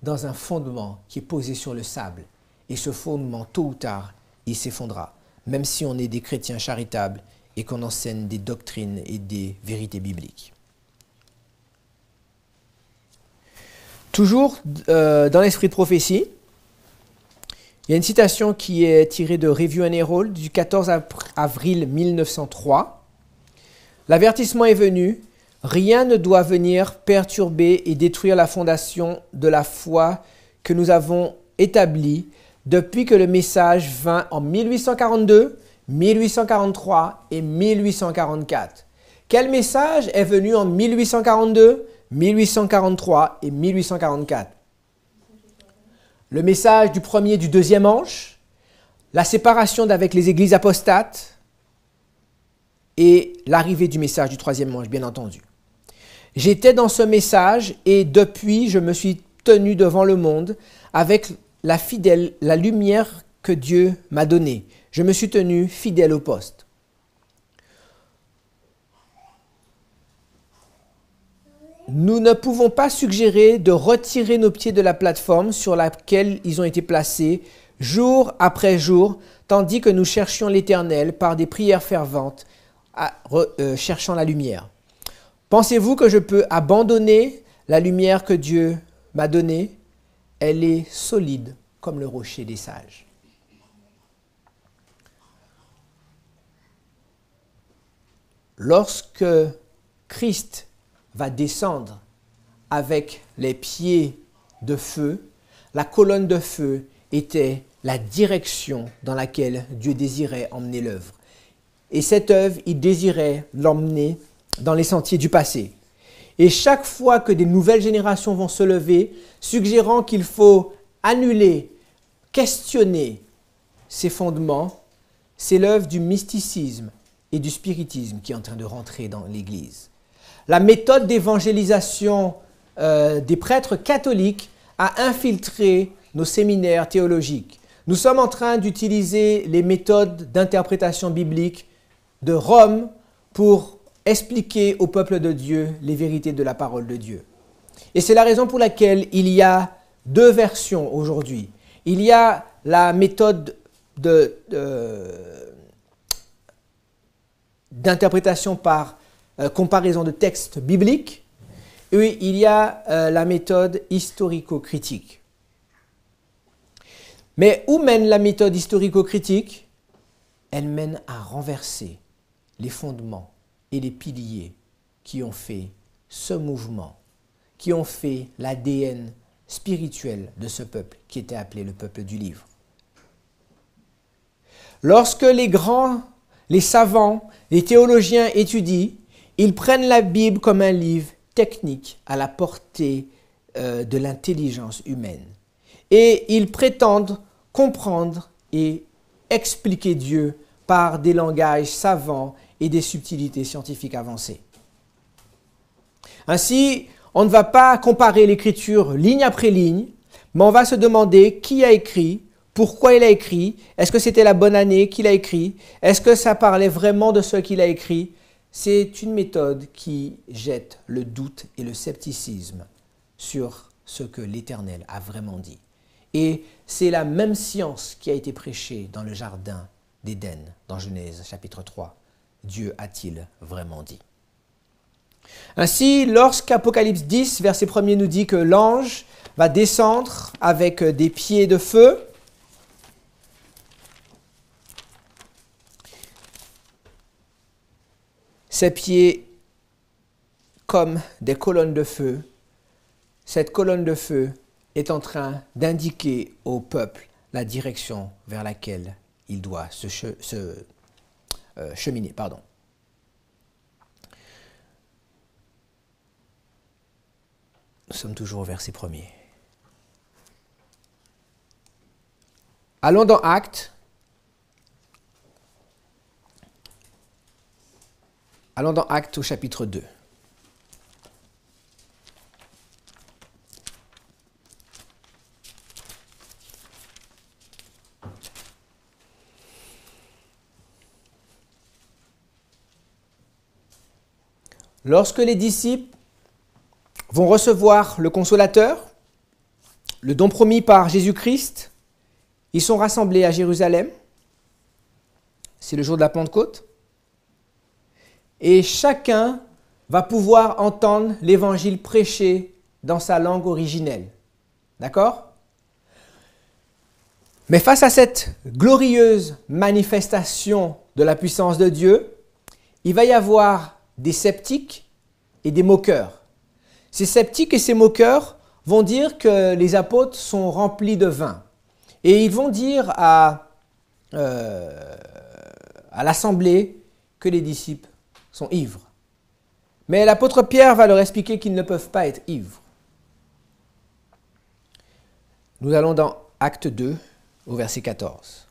S1: dans un fondement qui est posé sur le sable. Et ce fondement, tôt ou tard, il s'effondrera. Même si on est des chrétiens charitables et qu'on enseigne des doctrines et des vérités bibliques. Toujours dans l'esprit de prophétie, il y a une citation qui est tirée de Review and Herald du 14 avril 1903. L'avertissement est venu. Rien ne doit venir perturber et détruire la fondation de la foi que nous avons établie depuis que le message vint en 1842, 1843 et 1844. Quel message est venu en 1842, 1843 et 1844? Le message du premier et du deuxième ange, la séparation d'avec les églises apostates et l'arrivée du message du troisième ange, bien entendu. J'étais dans ce message et depuis, je me suis tenu devant le monde avec la lumière que Dieu m'a donnée. Je me suis tenu fidèle au poste. Nous ne pouvons pas suggérer de retirer nos pieds de la plateforme sur laquelle ils ont été placés jour après jour, tandis que nous cherchions l'Éternel par des prières ferventes, cherchant la lumière. Pensez-vous que je peux abandonner la lumière que Dieu m'a donnée? Elle est solide comme le rocher des sages. Lorsque Christ va descendre avec les pieds de feu, la colonne de feu était la direction dans laquelle Dieu désirait emmener l'œuvre. Et cette œuvre, il désirait l'emmener dans les sentiers du passé. Et chaque fois que des nouvelles générations vont se lever, suggérant qu'il faut annuler, questionner ces fondements, c'est l'œuvre du mysticisme et du spiritisme qui est en train de rentrer dans l'Église. La méthode d'évangélisation des prêtres catholiques a infiltré nos séminaires théologiques. Nous sommes en train d'utiliser les méthodes d'interprétation biblique de Rome pour expliquer au peuple de Dieu les vérités de la parole de Dieu. Et c'est la raison pour laquelle il y a deux versions aujourd'hui. Il y a la méthode d'interprétation par comparaison de textes bibliques, et il y a la méthode historico-critique. Mais où mène la méthode historico-critique? Elle mène à renverser les fondements et les piliers qui ont fait ce mouvement, qui ont fait l'ADN spirituel de ce peuple qui était appelé le peuple du livre. Lorsque les grands, les savants, les théologiens étudient, ils prennent la Bible comme un livre technique à la portée de l'intelligence humaine. Et ils prétendent comprendre et expliquer Dieu par des langages savants et des subtilités scientifiques avancées. Ainsi, on ne va pas comparer l'écriture ligne après ligne, mais on va se demander qui a écrit, pourquoi il a écrit, est-ce que c'était la bonne année qu'il a écrit, est-ce que ça parlait vraiment de ce qu'il a écrit. C'est une méthode qui jette le doute et le scepticisme sur ce que l'Éternel a vraiment dit. Et c'est la même science qui a été prêchée dans le jardin d'Éden, dans Genèse chapitre 3. Dieu a-t-il vraiment dit? Ainsi, lorsqu'Apocalypse 10, verset 1er nous dit que l'ange va descendre avec des pieds de feu, ses pieds comme des colonnes de feu, cette colonne de feu est en train d'indiquer au peuple la direction vers laquelle il doit cheminer. Nous sommes toujours au verset 1er. Allons dans Actes. Allons dans Actes au chapitre 2. Lorsque les disciples vont recevoir le Consolateur, le don promis par Jésus-Christ, ils sont rassemblés à Jérusalem. C'est le jour de la Pentecôte. Et chacun va pouvoir entendre l'évangile prêché dans sa langue originelle. D'accord? Mais face à cette glorieuse manifestation de la puissance de Dieu, il va y avoir des sceptiques et des moqueurs. Ces sceptiques et ces moqueurs vont dire que les apôtres sont remplis de vin. Et ils vont dire à l'assemblée que les disciples sont ivres. Mais l'apôtre Pierre va leur expliquer qu'ils ne peuvent pas être ivres. Nous allons dans Acte 2, au verset 14.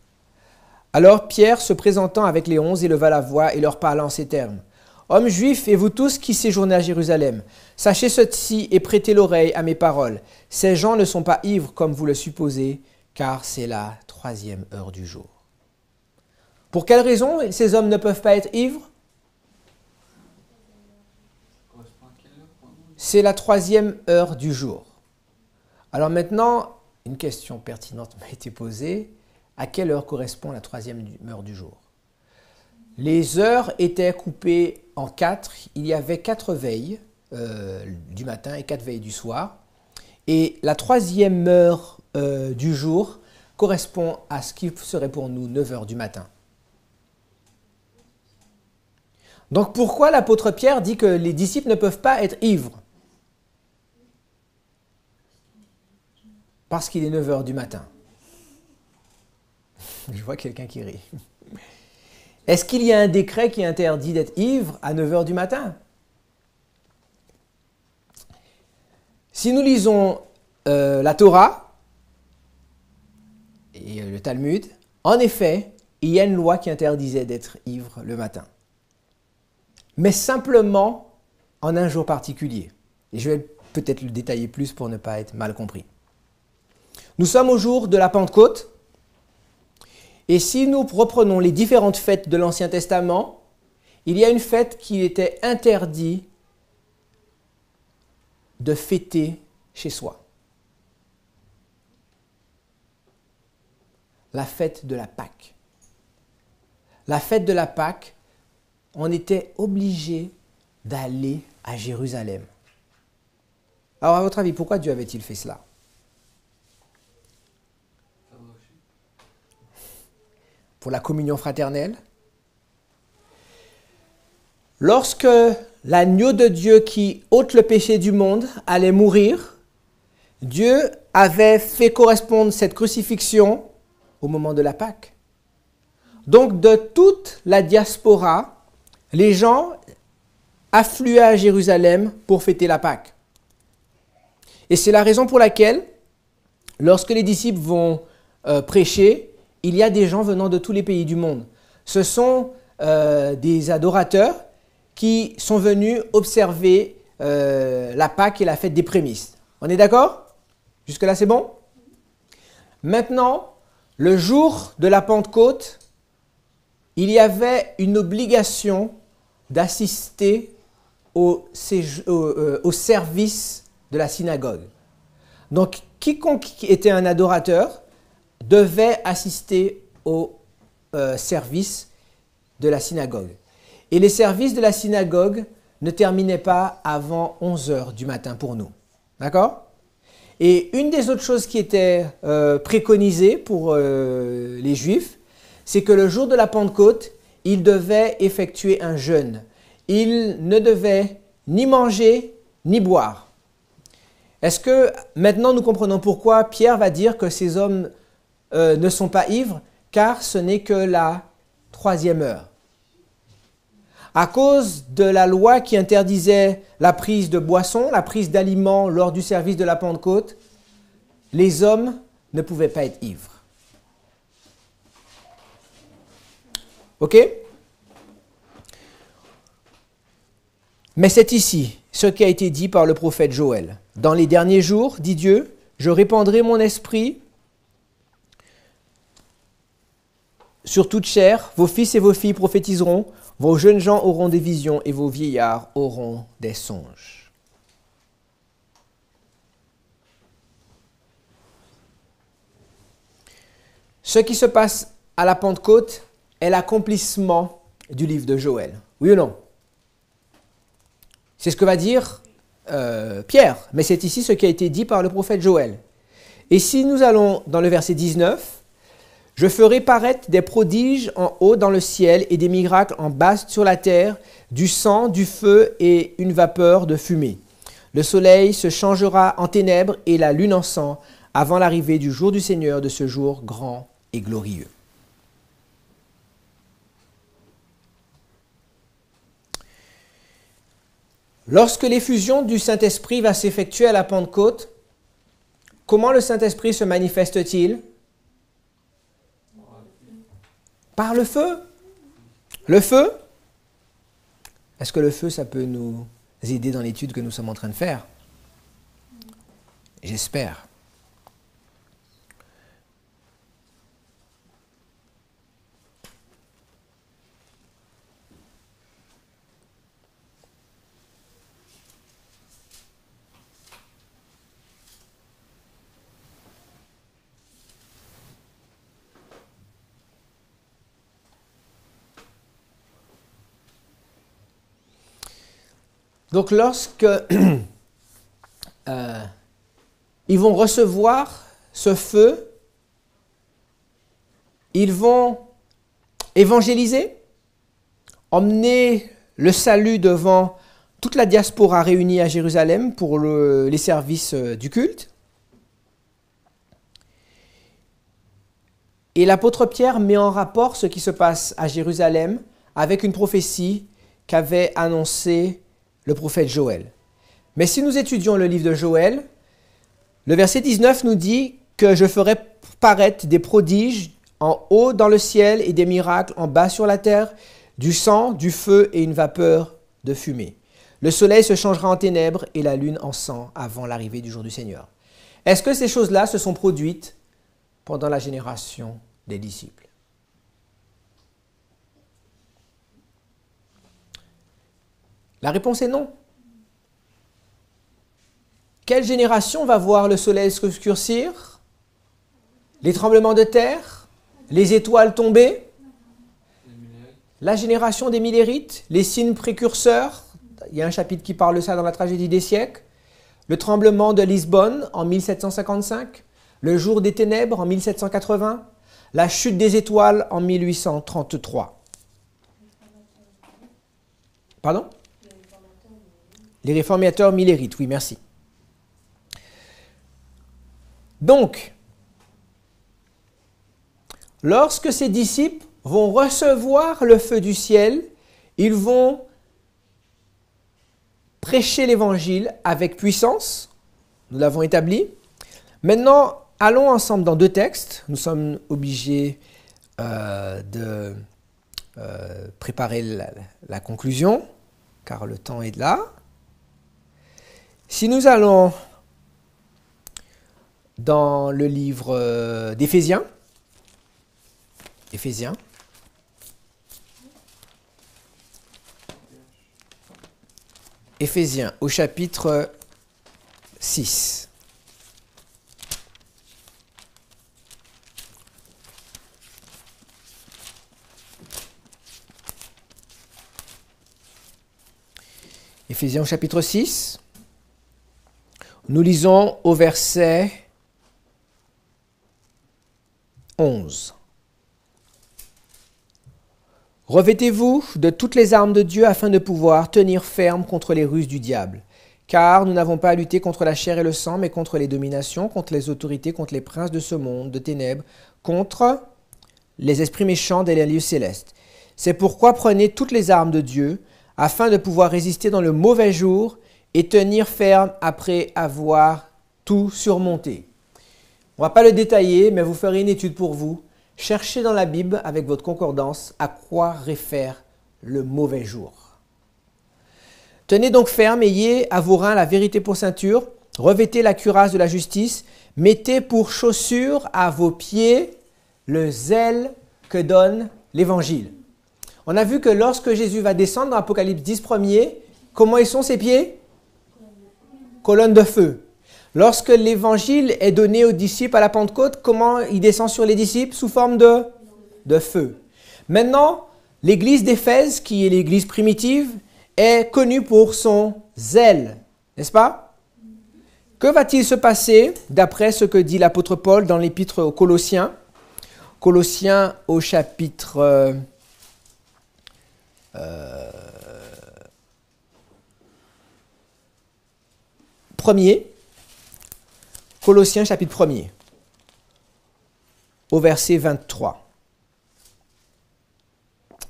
S1: Alors Pierre, se présentant avec les 11, éleva la voix et leur parla en ces termes. Hommes juifs et vous tous qui séjournez à Jérusalem, sachez ceci et prêtez l'oreille à mes paroles. Ces gens ne sont pas ivres comme vous le supposez, car c'est la 3e heure du jour. Pour quelle raison ces hommes ne peuvent pas être ivres? C'est la 3e heure du jour. Alors maintenant, une question pertinente m'a été posée. À quelle heure correspond la 3e heure du jour? Les heures étaient coupées en 4. Il y avait 4 veilles du matin et 4 veilles du soir. Et la 3e heure du jour correspond à ce qui serait pour nous 9 heures du matin. Donc pourquoi l'apôtre Pierre dit que les disciples ne peuvent pas être ivres? Parce qu'il est 9 heures du matin. Je vois quelqu'un qui rit. Est-ce qu'il y a un décret qui interdit d'être ivre à 9 heures du matin? Si nous lisons la Torah et le Talmud, en effet, il y a une loi qui interdisait d'être ivre le matin. Mais simplement en un jour particulier. Et je vais peut-être le détailler plus pour ne pas être mal compris. Nous sommes au jour de la Pentecôte. Et si nous reprenons les différentes fêtes de l'Ancien Testament, il y a une fête qui était interdite de fêter chez soi. la fête de la Pâque. La fête de la Pâque, on était obligé d'aller à Jérusalem. Alors, à votre avis, pourquoi Dieu avait-il fait cela? Pour la communion fraternelle. Lorsque l'agneau de Dieu qui ôte le péché du monde allait mourir, Dieu avait fait correspondre cette crucifixion au moment de la Pâque. Donc, de toute la diaspora, les gens affluaient à Jérusalem pour fêter la Pâque. Et c'est la raison pour laquelle, lorsque les disciples vont prêcher, il y a des gens venant de tous les pays du monde. Ce sont des adorateurs qui sont venus observer la Pâque et la fête des prémices. On est d'accord? Jusque-là, c'est bon? Maintenant, le jour de la Pentecôte, il y avait une obligation d'assister au service de la synagogue. Donc, quiconque était un adorateur devait assister au service de la synagogue. Et les services de la synagogue ne terminaient pas avant 11 heures du matin pour nous. D'accord? Et une des autres choses qui était préconisée pour les Juifs, c'est que le jour de la Pentecôte, ils devaient effectuer un jeûne. Ils ne devaient ni manger ni boire. Est-ce que maintenant nous comprenons pourquoi Pierre va dire que ces hommes ne sont pas ivres, car ce n'est que la 3e heure. À cause de la loi qui interdisait la prise de boissons, la prise d'aliments lors du service de la Pentecôte, les hommes ne pouvaient pas être ivres. Ok? Mais c'est ici ce qui a été dit par le prophète Joël. Dans les derniers jours, dit Dieu, je répandrai mon esprit sur toute chair, vos fils et vos filles prophétiseront, vos jeunes gens auront des visions et vos vieillards auront des songes. Ce qui se passe à la Pentecôte est l'accomplissement du livre de Joël. Oui ou non? C'est ce que va dire Pierre, mais c'est ici ce qui a été dit par le prophète Joël. Et si nous allons dans le verset 19, « Je ferai paraître des prodiges en haut dans le ciel et des miracles en bas sur la terre, du sang, du feu et une vapeur de fumée. Le soleil se changera en ténèbres et la lune en sang avant l'arrivée du jour du Seigneur, de ce jour grand et glorieux. » Lorsque l'effusion du Saint-Esprit va s'effectuer à la Pentecôte, comment le Saint-Esprit se manifeste-t-il? Par le feu. Le feu? Est-ce que le feu, ça peut nous aider dans l'étude que nous sommes en train de faire? J'espère. Donc lorsque ils vont recevoir ce feu, ils vont évangéliser, emmener le salut devant toute la diaspora réunie à Jérusalem pour les services du culte. Et l'apôtre Pierre met en rapport ce qui se passe à Jérusalem avec une prophétie qu'avait annoncée le prophète Joël. Mais si nous étudions le livre de Joël, le verset 19 nous dit que je ferai paraître des prodiges en haut dans le ciel et des miracles en bas sur la terre, du sang, du feu et une vapeur de fumée. Le soleil se changera en ténèbres et la lune en sang avant l'arrivée du jour du Seigneur. Est-ce que ces choses-là se sont produites pendant la génération des disciples? La réponse est non. Quelle génération va voir le soleil s'obscurcir, les tremblements de terre, Les étoiles tombées.
S2: Les Millérites.
S1: La génération des Millérites. Les signes précurseurs. Il y a un chapitre qui parle de ça dans la tragédie des siècles. Le tremblement de Lisbonne en 1755. Le jour des ténèbres en 1780. La chute des étoiles en 1833. Pardon? Les réformateurs millérites, oui, merci. Donc, lorsque ces disciples vont recevoir le feu du ciel, ils vont prêcher l'évangile avec puissance. Nous l'avons établi. Maintenant, allons ensemble dans deux textes. Nous sommes obligés de préparer la conclusion, car le temps est là. Si nous allons dans le livre d'Éphésiens, Éphésiens au chapitre 6. Éphésiens au chapitre 6. Nous lisons au verset 11. Revêtez-vous de toutes les armes de Dieu afin de pouvoir tenir ferme contre les ruses du diable. Car nous n'avons pas à lutter contre la chair et le sang, mais contre les dominations, contre les autorités, contre les princes de ce monde, de ténèbres, contre les esprits méchants des lieux célestes. C'est pourquoi prenez toutes les armes de Dieu afin de pouvoir résister dans le mauvais jour et tenir ferme après avoir tout surmonté. On ne va pas le détailler, mais vous ferez une étude pour vous. Cherchez dans la Bible, avec votre concordance, à quoi réfère le mauvais jour. Tenez donc ferme, ayez à vos reins la vérité pour ceinture, revêtez la cuirasse de la justice, mettez pour chaussure à vos pieds le zèle que donne l'Évangile. On a vu que lorsque Jésus va descendre dans Apocalypse 10 premier, comment ils sont ses pieds? Colonne de feu. Lorsque l'évangile est donné aux disciples à la Pentecôte, comment il descend sur les disciples? Sous forme de feu. Maintenant, l'église d'Éphèse, qui est l'église primitive, est connue pour son zèle, n'est-ce pas? Que va-t-il se passer d'après ce que dit l'apôtre Paul dans l'épître aux Colossiens? Colossiens au chapitre 1er. Colossiens chapitre 1er, au verset 23.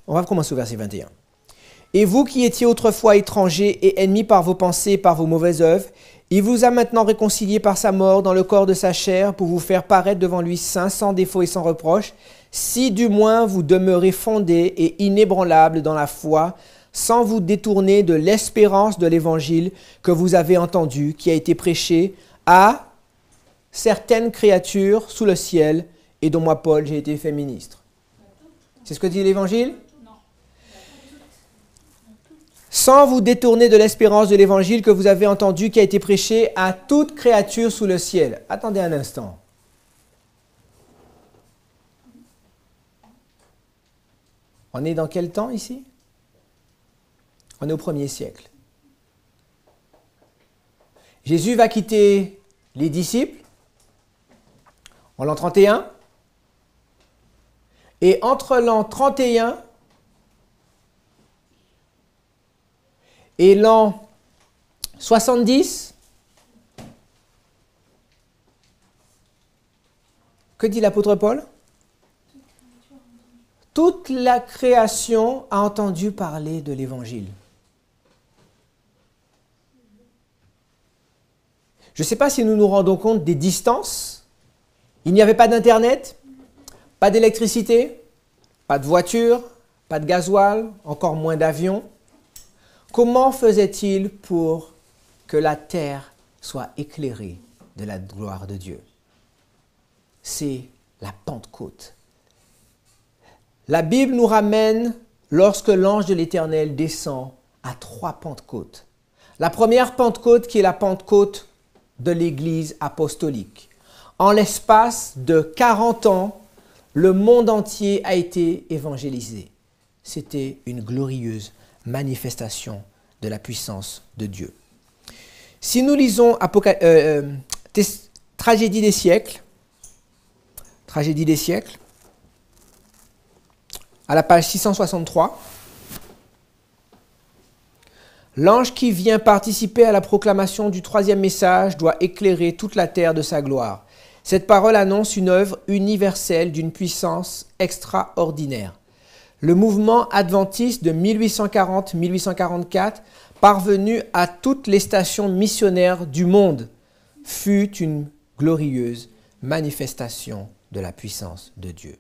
S1: On va commencer au verset 21. « Et vous qui étiez autrefois étrangers et ennemis par vos pensées et par vos mauvaises œuvres, il vous a maintenant réconciliés par sa mort dans le corps de sa chair pour vous faire paraître devant lui saints, sans défaut et sans reproche, si du moins vous demeurez fondés et inébranlables dans la foi, sans vous détourner de l'espérance de l'évangile que vous avez entendu, qui a été prêché à certaines créatures sous le ciel et dont moi, Paul, j'ai été fait ministre. » C'est ce que dit l'Évangile?
S3: Non.
S1: Sans vous détourner de l'espérance de l'Évangile que vous avez entendu, qui a été prêché à toute créature sous le ciel. Attendez un instant. On est dans quel temps ici? On est au 1er siècle. Jésus va quitter les disciples en l'an 31. Et entre l'an 31 et l'an 70, que dit l'apôtre Paul? Toute la création a entendu parler de l'Évangile. Je ne sais pas si nous nous rendons compte des distances. Il n'y avait pas d'Internet, pas d'électricité, pas de voiture, pas de gasoil, encore moins d'avions. Comment faisait-il pour que la terre soit éclairée de la gloire de Dieu? C'est la Pentecôte. La Bible nous ramène lorsque l'ange de l'Éternel descend à 3 Pentecôtes. La première Pentecôte qui est la Pentecôte de l'Église apostolique. En l'espace de 40 ans, le monde entier a été évangélisé. C'était une glorieuse manifestation de la puissance de Dieu. Si nous lisons Tragédie des siècles, à la page 663, l'ange qui vient participer à la proclamation du troisième message doit éclairer toute la terre de sa gloire. Cette parole annonce une œuvre universelle d'une puissance extraordinaire. Le mouvement adventiste de 1840-1844, parvenu à toutes les stations missionnaires du monde, fut une glorieuse manifestation de la puissance de Dieu.